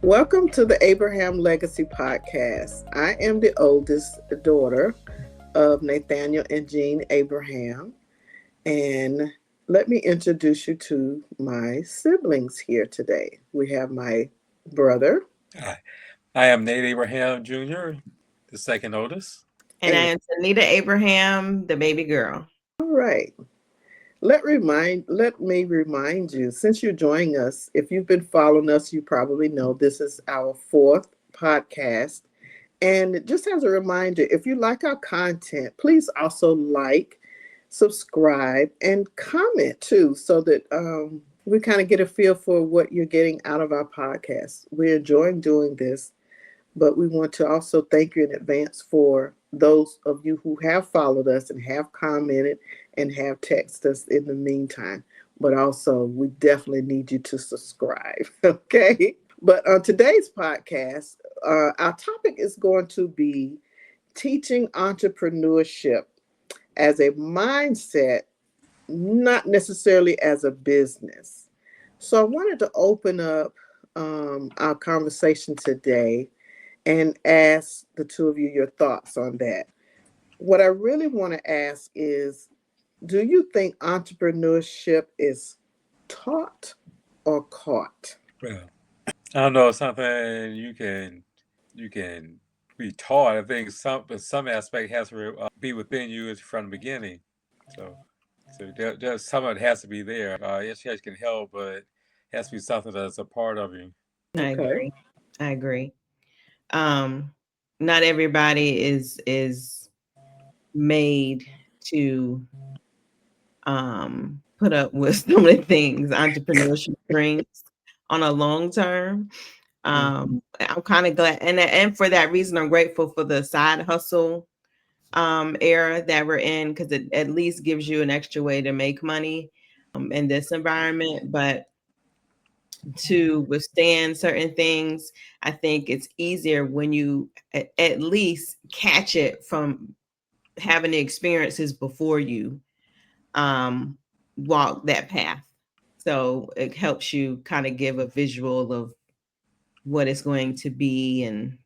Welcome to the Abraham Legacy Podcast. I am the oldest daughter of Nathaniel and Jean Abraham. And let me introduce you to my siblings here today. We have my brother. Hi, I am Nate Abraham Jr., the second oldest. And I And am Tanita Abraham, the baby girl. all right, let me remind you, since you're joining us, if you've been following us, you probably know this is our fourth podcast. And just as a reminder, if you like our content, please also like, subscribe, and comment too, so that we kind of get a feel for what you're getting out of our podcast. We're enjoying doing this, but we want to also thank you in advance for those of you who have followed us and have commented and have texted us in the meantime. But also, we definitely need you to subscribe, okay? But on today's podcast, our topic is going to be teaching entrepreneurship as a mindset, not necessarily as a business. So I wanted to open up our conversation today and ask the two of you your thoughts on that. What I really want to ask is, do you think entrepreneurship is taught or caught? Well, I don't know if something you can be taught. I think some aspect has to be within you from the beginning. So there's some of it has to be there. Education can help, but it has to be something that's a part of you. I Okay. agree. I agree. Um, Not everybody is made to put up with some of the things entrepreneurship brings on a long term. I'm kind of glad, and for that reason, I'm grateful for the side hustle era that we're in, because it at least gives you an extra way to make money in this environment. But to withstand certain things, I think it's easier when you at least catch it from having the experiences before you um, walk that path. So it helps you kind of give a visual of what it's going to be. And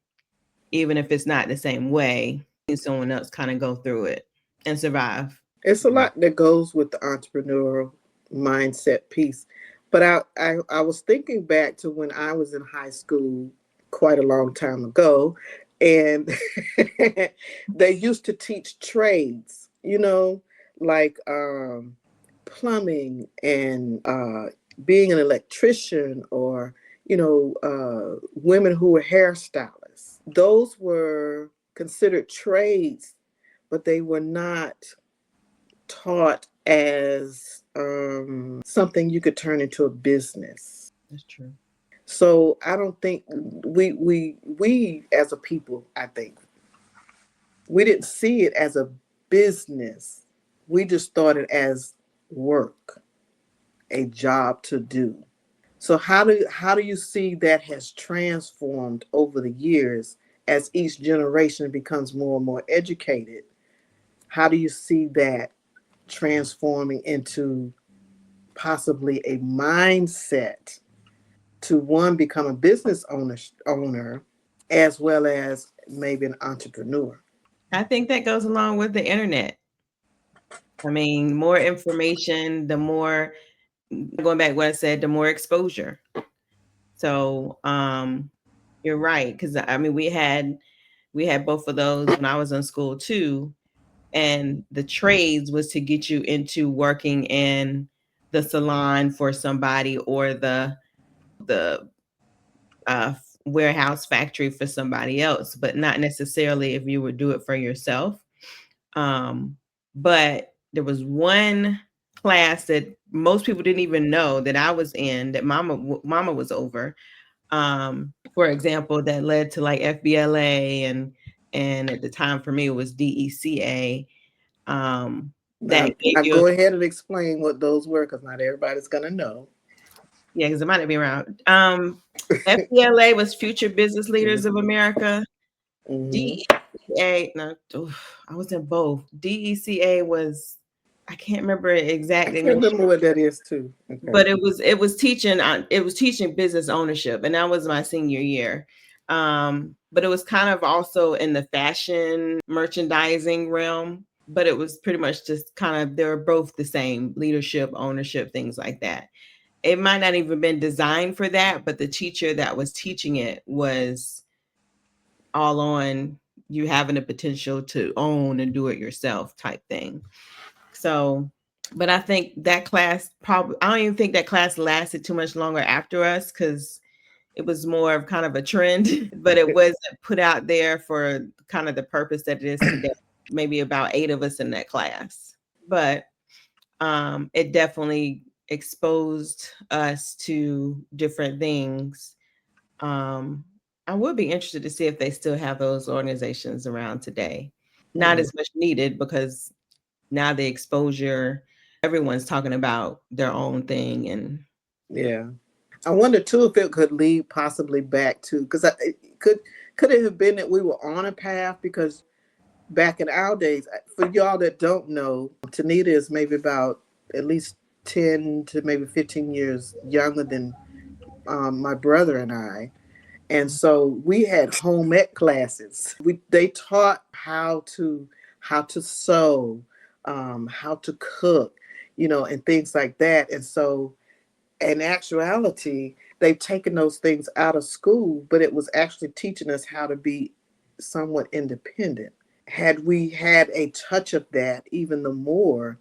even if it's not the same way, someone else kind of go through it and survive. It's a lot that goes with the entrepreneurial mindset piece. But I was thinking back to when I was in high school quite a long time ago, and they used to teach trades, like plumbing and being an electrician, or, women who were hairstylists. Those were considered trades, but they were not taught as something you could turn into a business. That's true. So I don't think we as a people, I think we didn't see it as a business. We just thought it as work, a job to do. So how do you see that has transformed over the years as each generation becomes more and more educated? How do you see that transforming into possibly a mindset to one become a business owner as well as maybe an entrepreneur? I think that goes along with the internet. I mean, more information, the more, going back to what I said, the more exposure. So you're right, because I mean we had both of those when I was in school too. And the trades was to get you into working in the salon for somebody, or the uh, warehouse factory for somebody else, but not necessarily if you would do it for yourself. Um, but there was one class that most people didn't even know that I was in, that mama was over. For example, that led to like FBLA, and at the time for me it was DECA. Um, Now, that gave now you, go ahead and explain what those were, because not everybody's gonna know. yeah, because it might not be around. FBLA was Future Business Leaders of America. Hmm. DECA, no, I was in both. DECA was I can't remember I exactly, can't remember what that is too. Okay. but it was teaching business ownership, and that was my senior year. But it was kind of also in the fashion merchandising realm, but it was pretty much just kind of, they were both the same: leadership, ownership, things like that. It might not even been designed for that, but the teacher that was teaching it was all on you having the potential to own and do it yourself type thing. So, but I think that class probably, I don't even think that class lasted too much longer after us, because it was more of kind of a trend, but it wasn't put out there for kind of the purpose that it is today. Maybe about 8 of us in that class, but it definitely exposed us to different things. I would be interested to see if they still have those organizations around today. Not as much needed, because now the exposure, everyone's talking about their own thing. And Yeah. I wonder too if it could lead possibly back to, because could it have been that we were on a path? Because back in our days, for y'all that don't know, Tanita is maybe about at least 10 to maybe 15 years younger than my brother and I. And so we had home ec classes. They taught how to sew, how to cook, and things like that. And so in actuality, they've taken those things out of school, but it was actually teaching us how to be somewhat independent. Had we had a touch of that, even the more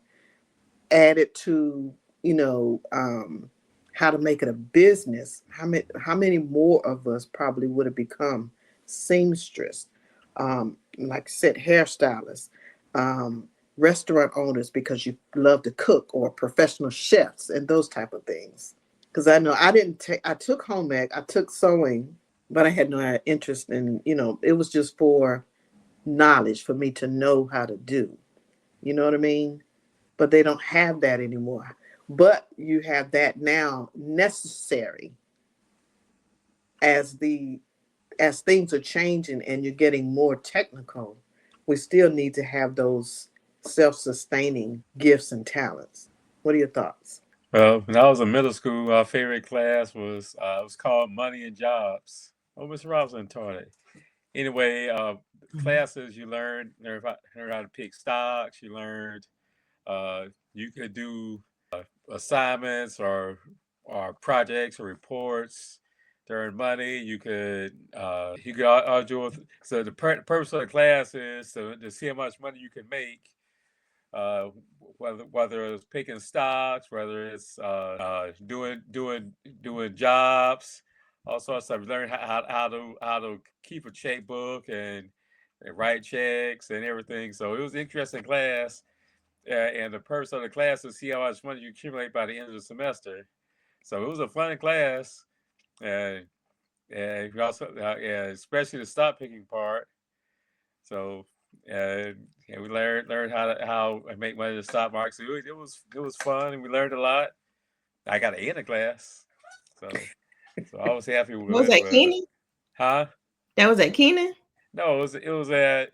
added to, how to make it a business, how many more of us probably would have become seamstress, like I said, hairstylists, restaurant owners because you love to cook, or professional chefs and those type of things. Because I know I took home ec, I took sewing, but I had no interest in, it was just for knowledge for me to know how to do. You know what I mean? But they don't have that anymore. But you have that now necessary as things are changing and you're getting more technical. We still need to have those self-sustaining gifts and talents. What are your thoughts? Well, when I was in middle school, our favorite class was it was called Money and Jobs. Oh, Mr. Robinson taught it. Anyway, classes you learn how to pick stocks. You learned you could do assignments or projects or reports to earn money. So the purpose of the class is to see how much money you can make, uh, whether it's picking stocks, whether it's doing jobs, all sorts of stuff. Learn how to keep a checkbook and write checks and everything. So it was an interesting class, and the purpose of the class is to see how much money you accumulate by the end of the semester. So it was a fun class, and we also especially the stock picking part. So and we learned how to make money in the stock market. So it was fun, and we learned a lot. I got an A in the class, so I was happy with was it. that But Keenan? huh? That was at Keenan? No, it was at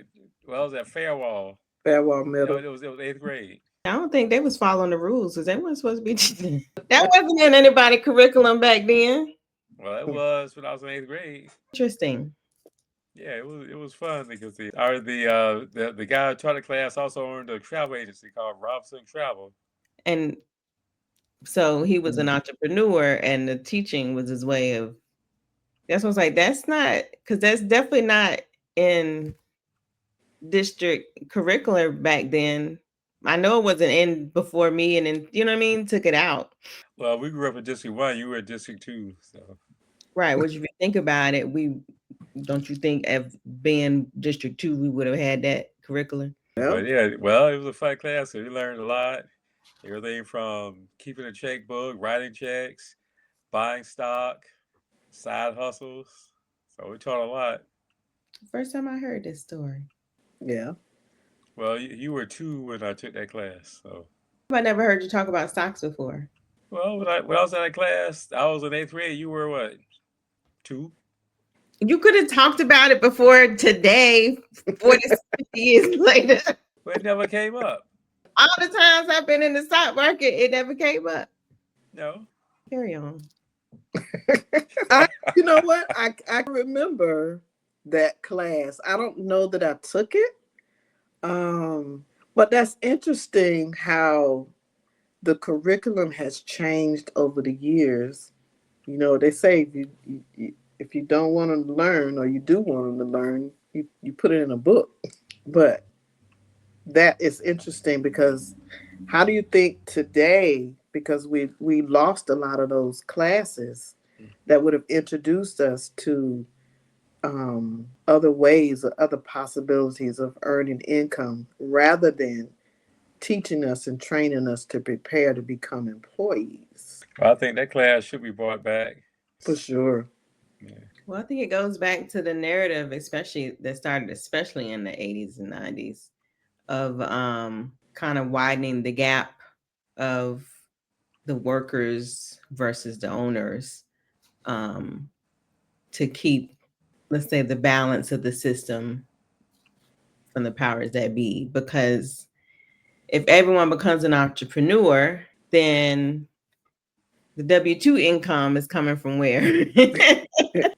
Fairwall. Farewell No, Middle. it was 8th grade. I don't think they was following the rules, because they weren't supposed to be teaching. That wasn't in anybody's curriculum back then. Well, it was when I was in 8th grade. Interesting. Yeah, it was fun because the guy who taught the class also owned a travel agency called Robinson Travel. And so he was an entrepreneur, and the teaching was his way of. That's what I was like. That's not, because that's definitely not in district curricular back then. I know it wasn't in before me, and then, you know what I mean, took it out. Well, we grew up in District 1. You were in District 2, so. Right. Which, if you think about it, don't you think of being District 2, we would have had that curriculum? But yeah, well, it was a fun class. So we learned a lot. Everything from keeping a checkbook, writing checks, buying stock, side hustles. So we taught a lot. First time I heard this story. Yeah. Well, you were 2 when I took that class. So. I never heard you talk about stocks before. Well, when I was in that class, I was in 8th grade. You were what? 2? You could have talked about it before today, 40, 50 years later. But it never came up. all the times I've been in the stock market, it never came up. No. Carry on. You know what? I remember that class. I don't know that I took it. But that's interesting how the curriculum has changed over the years. You know, they say if you don't want to learn or you do want to learn, you put it in a book. But that is interesting because how do you think today, because we lost a lot of those classes that would have introduced us to other ways or other possibilities of earning income rather than teaching us and training us to prepare to become employees? Well, I think that class should be brought back. For sure. Yeah. Well, I think it goes back to the narrative, especially that started, especially in the 80s and 90s, of kind of widening the gap of the workers versus the owners, to keep, let's say, the balance of the system from the powers that be. Because if everyone becomes an entrepreneur, then the W-2 income is coming from where?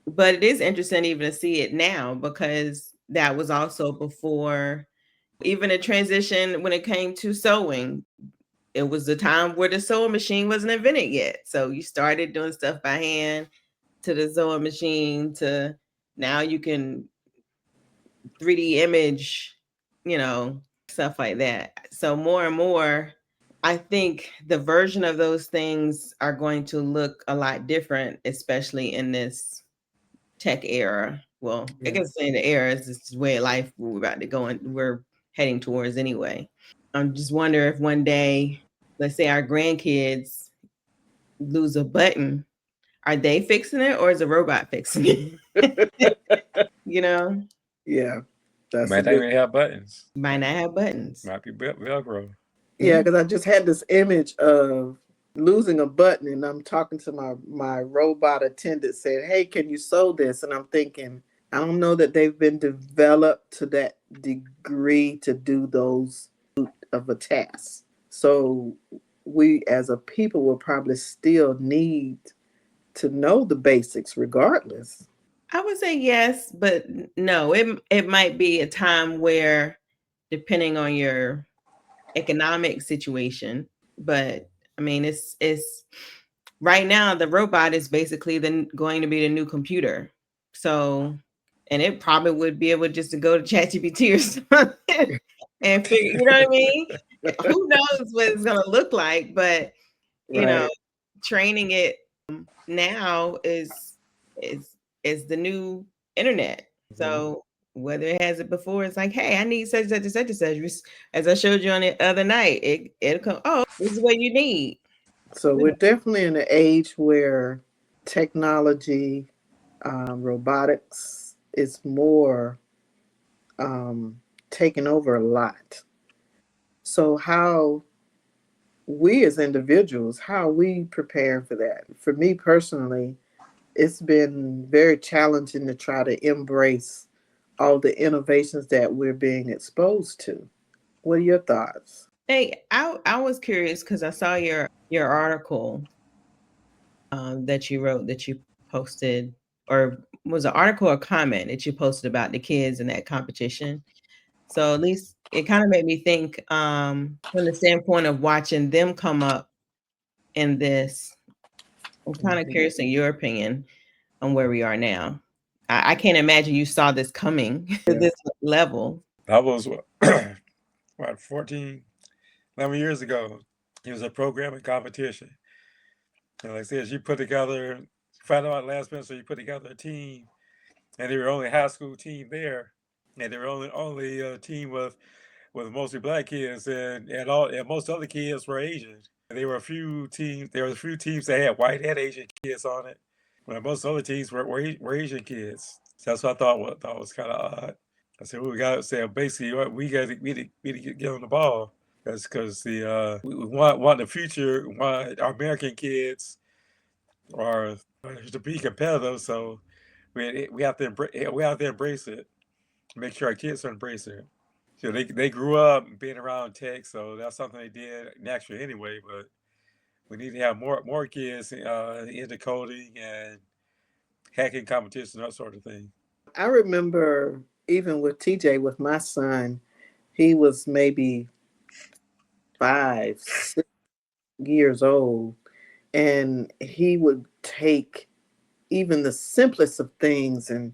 But it is interesting even to see it now, because that was also before even a transition when it came to sewing. It was the time where the sewing machine wasn't invented yet. So you started doing stuff by hand to the sewing machine to now you can 3D image, stuff like that. So more and more, I think the version of those things are going to look a lot different, especially in this tech era. Well, I guess saying the era is this way of life we're about to go and we're heading towards anyway. I'm just wondering if one day, let's say our grandkids lose a button, are they fixing it or is a robot fixing it? Yeah. Might not even have buttons. Might not have buttons. Might be Velcro. Yeah, because I just had this image of losing a button, and I'm talking to my robot attendant, said, "Hey, can you sew this?" And I'm thinking, I don't know that they've been developed to that degree to do those of a task. So we as a people will probably still need to know the basics regardless. I would say yes, but no, it might be a time where, depending on your economic situation, but I mean, it's right now the robot is basically going to be the new computer. So, and it probably would be able just to go to ChatGPT or something and figure, you know what I mean? Who knows what it's going to look like, but training it now is the new internet. So whether it has it before, it's like, hey, I need such and such and such. As I showed you on the other night, it'll come, oh, this is what you need. So we're definitely in an age where technology, robotics is more taking over a lot. So how we as individuals, how are we preparing for that? For me personally, it's been very challenging to try to embrace all the innovations that we're being exposed to. What are your thoughts? Hey, I was curious because I saw your article that you wrote, that you posted, or was an article or comment that you posted about the kids in that competition. So at least it kind of made me think from the standpoint of watching them come up in this. I'm kind of curious in your opinion on where we are now. I can't imagine you saw this coming to this level. That was what 14, 11 years ago. It was a programming competition. And like I said, she put together, found out last minute, so you put together a team, and they were only high school team there, and they were only a team with mostly black kids, and most other kids were Asian. And there were a few teams. There were a few teams that had white and Asian kids on it, but most other teams were Asian kids. So that's what I thought was kind of odd. I said, well, we got to say basically we got to get on the ball. That's because we want the future, want our American kids are to be competitive. So we have to embrace it. Make sure our kids embrace it. So they grew up being around tech, so that's something they did naturally anyway. But we need to have more kids into coding and hacking competition, that sort of thing. I remember even with TJ, with my son, he was maybe 5, 6 years old, and he would take even the simplest of things, and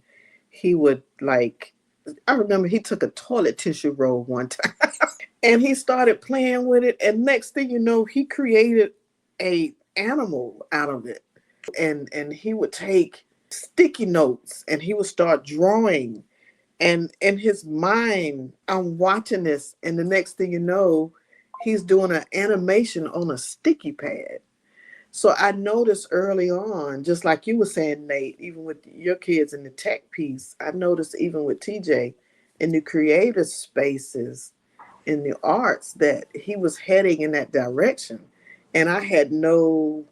he would like, I remember he took a toilet tissue roll one time and he started playing with it, and next thing you know, he created a animal out of it. And he would take sticky notes and he would start drawing, and in his mind, I'm watching this, and the next thing you know, he's doing an animation on a sticky pad. So I noticed early on, just like you were saying, Nate, even with your kids in the tech piece, I noticed even with TJ in the creative spaces, in the arts, that he was heading in that direction. And I had no,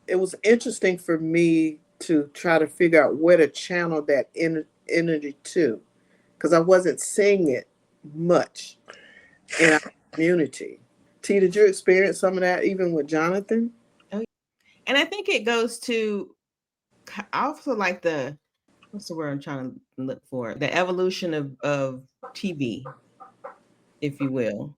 it was interesting for me to try to figure out where to channel that energy to, because I wasn't seeing it much in our community. T, did you experience some of that even with Jonathan? And I think it goes to, I also like what's the word I'm trying to look for? The evolution of TV, if you will.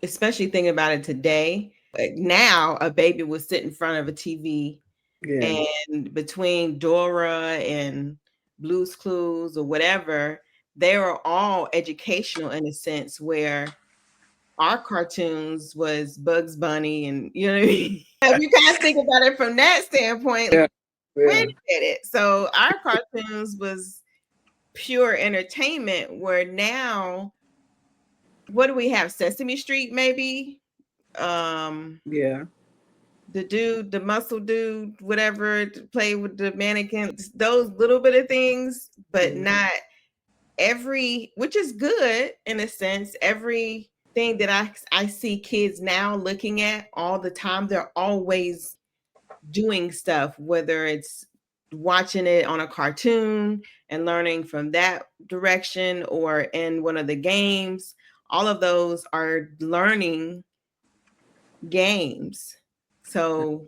Especially thinking about it today. Now a baby will sit in front of a TV, Yeah. and between Dora and Blue's Clues or whatever, they are all educational in a sense, where our cartoons was Bugs Bunny, and you know what I mean? If you kind of think about it from that standpoint, Yeah. wait a minute. So our cartoons was pure entertainment, where now what do we have? Sesame Street, maybe? Yeah. The muscle dude, whatever, to play with the mannequins, those little bit of things, but not every, which is good in a sense. Everything that I see kids now looking at all the time, they're always doing stuff, whether it's watching it on a cartoon and learning from that direction, or in one of the games. All of those are learning games. So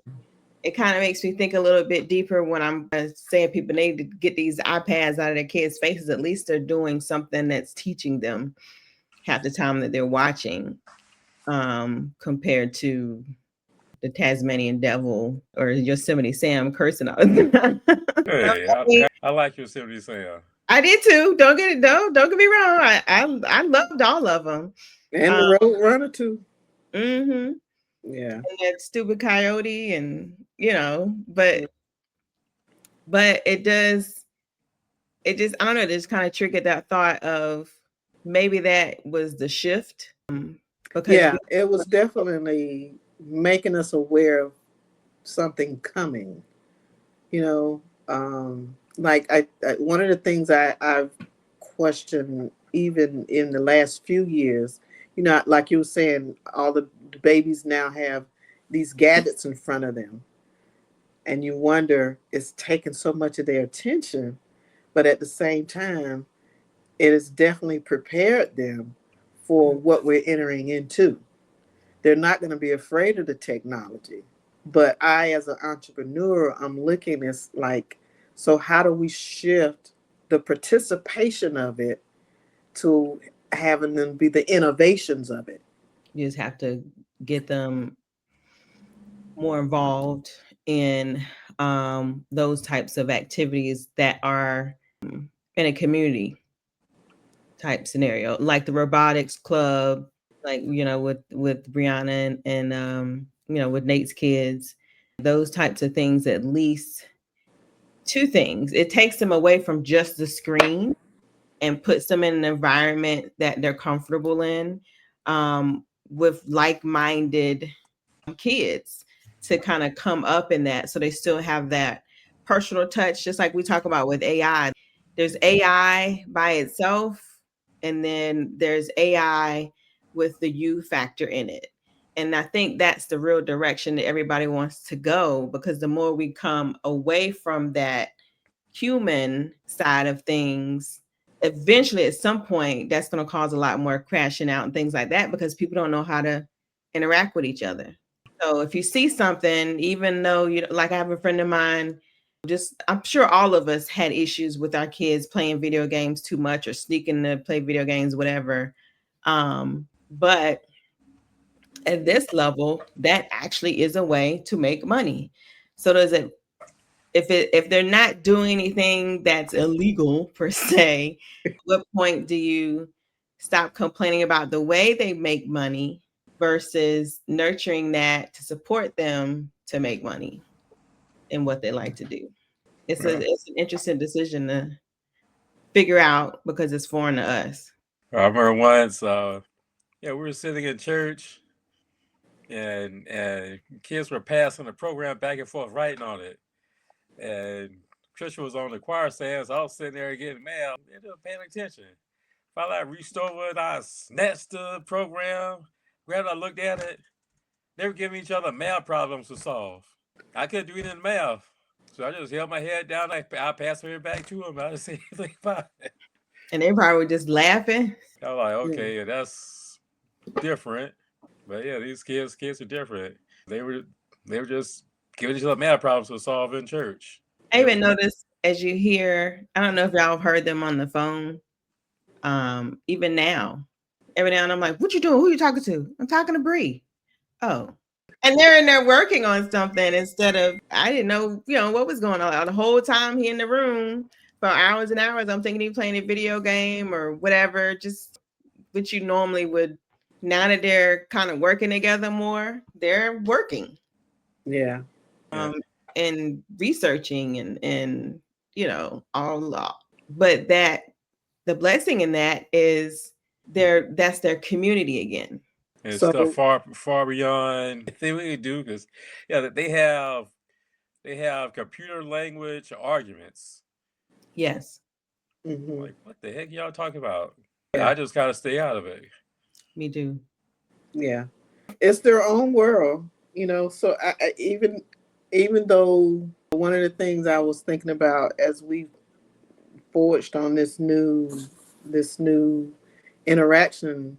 it kind of makes me think a little bit deeper when I'm saying people need to get these iPads out of their kids' faces. At least they're doing something that's teaching them half the time that they're watching, compared to the Tasmanian Devil or Yosemite Sam cursing all the time. Hey, I like Yosemite Sam. I did too. Don't get me wrong. I loved all of them. And the Road Runner too. Mm-hmm. Yeah. And that stupid coyote, and but it does. It just, I don't know, just kind of triggered that thought of maybe that was the shift. Because it was definitely making us aware of something coming. Like I one of the things I've questioned even in the last few years, like you were saying, all the babies now have these gadgets in front of them, and you wonder, it's taking so much of their attention, but at the same time, it has definitely prepared them for what we're entering into. They're not going to be afraid of the technology. But I, as an entrepreneur, I'm looking at like, so how do we shift the participation of it to having them be the innovations of it? You just have to get them more involved in those types of activities that are in a community type scenario, like the robotics club, like with Brianna and with Nate's kids. Those types of things, at least two things. It takes them away from just the screen and puts them in an environment that they're comfortable in, with like-minded kids to kind of come up in that, so they still have that personal touch, just like we talk about with AI. There's AI by itself, and then there's AI with the you factor in it. And I think that's the real direction that everybody wants to go, because the more we come away from that human side of things, eventually at some point that's going to cause a lot more crashing out and things like that because people don't know how to interact with each other. So if you see something, even though you like, I have a friend of mine, I'm sure all of us had issues with our kids playing video games too much or sneaking to play video games, whatever. But at this level, that actually is a way to make money. So if they're not doing anything that's illegal per se, at what point do you stop complaining about the way they make money versus nurturing that to support them to make money in what they like to do? It's an interesting decision to figure out because it's foreign to us. I remember once, we were sitting in church, and kids were passing the program back and forth, writing on it. And Christian was on the choir stand, so I was sitting there getting mad. They didn't paying attention. Finally, I reached over and I snatched the program, grabbed it, I looked at it. They were giving each other math problems to solve. I couldn't do anything in math. So I just held my head down. I passed it back to him. I didn't say anything about it. And they probably were just laughing. I was like, okay, that's different. But yeah, these kids are different. They were just giving each other math problems to solve in church. I even noticed as you hear, I don't know if y'all have heard them on the phone. Even now, every now and then I'm like, what you doing? Who you talking to? I'm talking to Bree. Oh. And they're in there working on something instead of, I didn't know, what was going on. The whole time he in the room for hours and hours, I'm thinking he playing a video game or whatever, just what you normally would. Now that they're kind of working together more, they're working. Yeah. And researching and all. But the blessing in that is that's their community again. And stuff far beyond anything we can do, because they have computer language arguments. Yes. Mm-hmm. Like, what the heck y'all talking about? Yeah. I just gotta stay out of it. Me too. Yeah, it's their own world, So I even though one of the things I was thinking about as we forged on this new interaction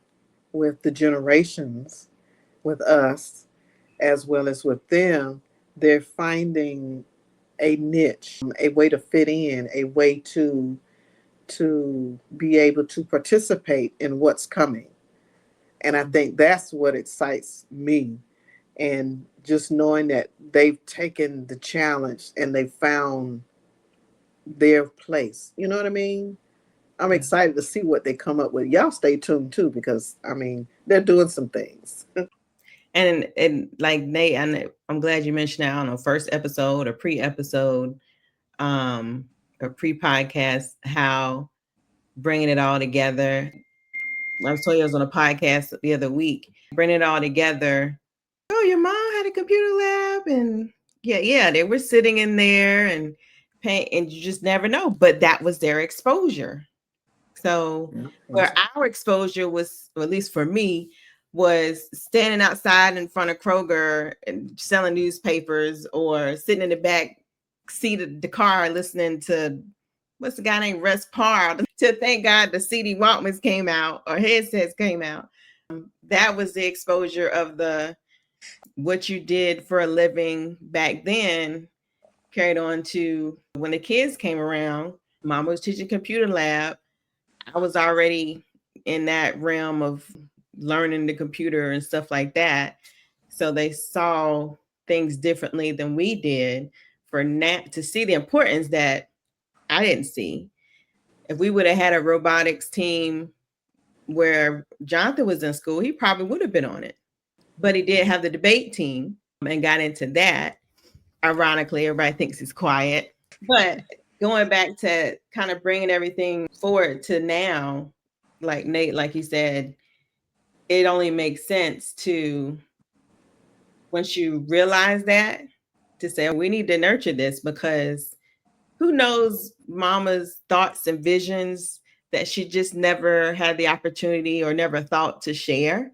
with the generations, with us, as well as with them, they're finding a niche, a way to fit in, a way to be able to participate in what's coming. And I think that's what excites me. And just knowing that they've taken the challenge and they found their place. You know what I mean? I'm excited to see what they come up with. Y'all stay tuned too, because they're doing some things. And like Nate, I'm glad you mentioned that. I don't know, first episode or pre-episode, or pre-podcast, how bringing it all together. I was told you I was on a podcast the other week, bringing it all together. Oh, your mom had a computer lab, and yeah, they were sitting in there and paying, and you just never know. But that was their exposure. So where our exposure was, or at least for me, was standing outside in front of Kroger and selling newspapers, or sitting in the back seat of the car listening to, what's the guy named Russ Parr, to thank God the CD Walkmans came out or headsets came out. That was the exposure of what you did for a living back then, carried on to when the kids came around. Mama was teaching computer lab. I was already in that realm of learning the computer and stuff like that. So they saw things differently than we did, to see the importance that I didn't see. If we would have had a robotics team where Jonathan was in school, he probably would have been on it. But he did have the debate team and got into that. Ironically, everybody thinks he's quiet. But going back to kind of bringing everything forward to now, like Nate, like he said, it only makes sense to, once you realize that, to say, we need to nurture this, because who knows mama's thoughts and visions that she just never had the opportunity or never thought to share,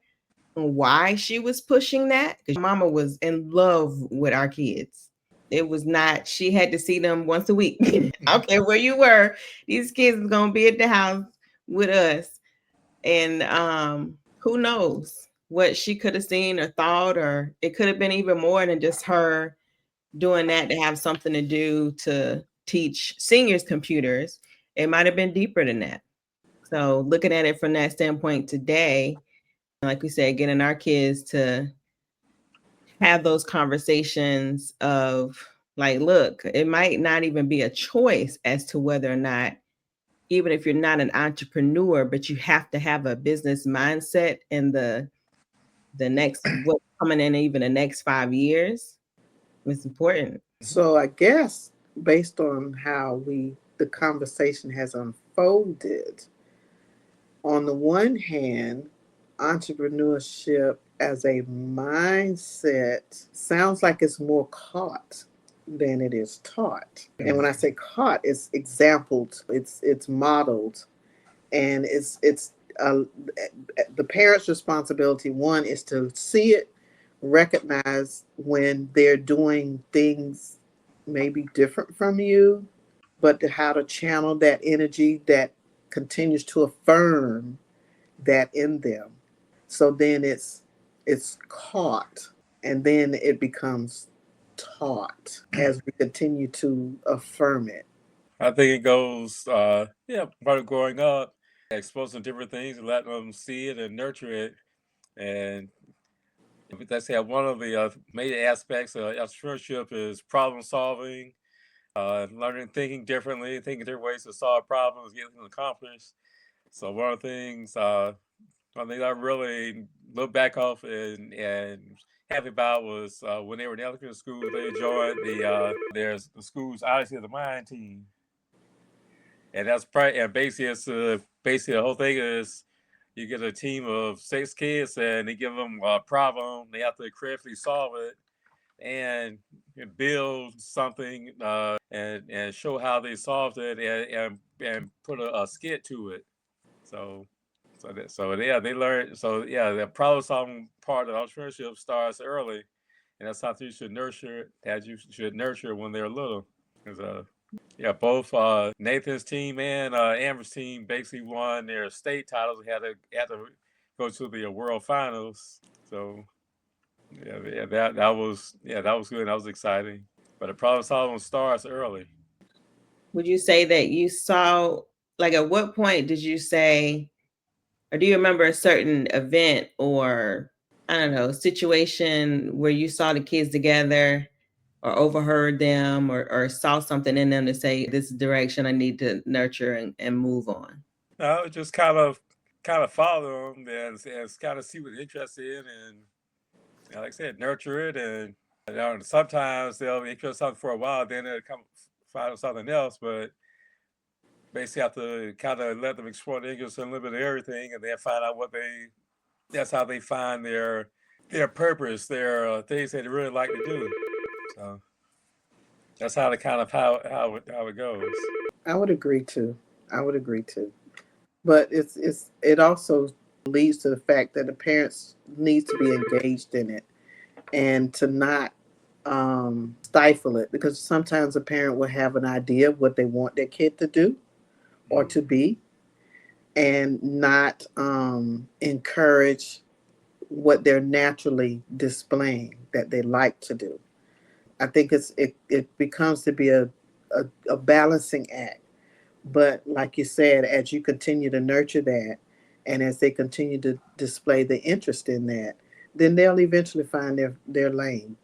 and why she was pushing that. Because mama was in love with our kids. It was not, she had to see them once a week. I don't care where you were. These kids is gonna be at the house with us. And who knows what she could have seen or thought, or it could have been even more than just her doing that to have something to do to teach seniors computers. It might have been deeper than that. So looking at it from that standpoint today, like we said, getting our kids to have those conversations of like, look, it might not even be a choice as to whether or not, even if you're not an entrepreneur, but you have to have a business mindset in the next, what's coming in even the next 5 years. It's important. So I guess based on how the conversation has unfolded, on the one hand, entrepreneurship as a mindset sounds like it's more caught than it is taught. And when I say caught, it's exampled, it's modeled, and it's the parent's responsibility. One is to see it, recognize when they're doing things maybe different from you, but how to channel that energy that continues to affirm that in them. So then it's caught, and then it becomes taught as we continue to affirm it. I think it goes, part of growing up, exposing different things and letting them see it and nurture it. And let's say one of the major aspects of entrepreneurship is problem solving, learning, thinking differently, thinking different ways to solve problems, get them accomplished. So one of the things, I think I really look back off and happy about was when they were in elementary school, they joined there's the school's Odyssey of the Mind team. And that's probably, and basically, basically the whole thing is you get a team of 6 kids and they give them a problem. They have to creatively solve it and build something and show how they solved it and put a skit to it. So they learn. So yeah, the problem solving part of entrepreneurship starts early, and that's something you should nurture. As you should nurture when they're little, because both Nathan's team and Amber's team basically won their state titles. They had to go to the world finals. So that was good. That was exciting. But the problem solving starts early. Would you say that you saw, like, at what point did you say, or do you remember a certain event or, I don't know, situation where you saw the kids together or overheard them or saw something in them to say, this is the direction I need to nurture and move on? No, just kind of follow them and kind of see what they're interested in, and like I said, nurture it. And sometimes they'll be interested in something for a while, then they'll come find something else. But basically, have to kind of let them explore the interest in a little bit of everything, and then find out that's how they find their purpose, their things that they really like to do. So that's how how it goes. I would agree too. But it also leads to the fact that the parents need to be engaged in it and to not stifle it, because sometimes a parent will have an idea of what they want their kid to do or to be, and not encourage what they're naturally displaying that they like to do. I think it becomes to be a balancing act. But like you said, as you continue to nurture that, and as they continue to display the interest in that, then they'll eventually find their lane.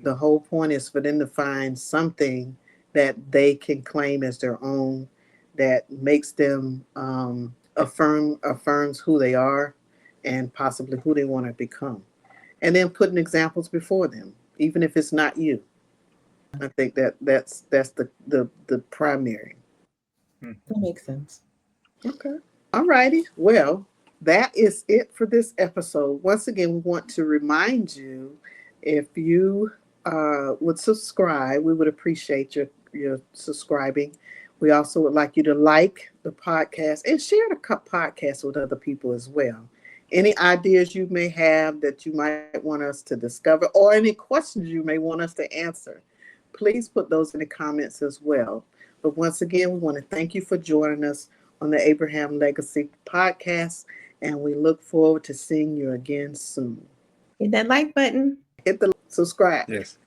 The whole point is for them to find something that they can claim as their own, that makes them affirms who they are and possibly who they want to become. And then putting examples before them, even if it's not you. I think that's the primary. That makes sense. Okay. All righty. Well, that is it for this episode. Once again, we want to remind you, if you would subscribe, we would appreciate your subscribing. We also would like you to like the podcast and share the podcast with other people as well. Any ideas you may have that you might want us to discover, or any questions you may want us to answer, please put those in the comments as well. But once again, we want to thank you for joining us on the Abraham Legacy podcast, and we look forward to seeing you again soon. Hit that like button. Hit the subscribe. Yes.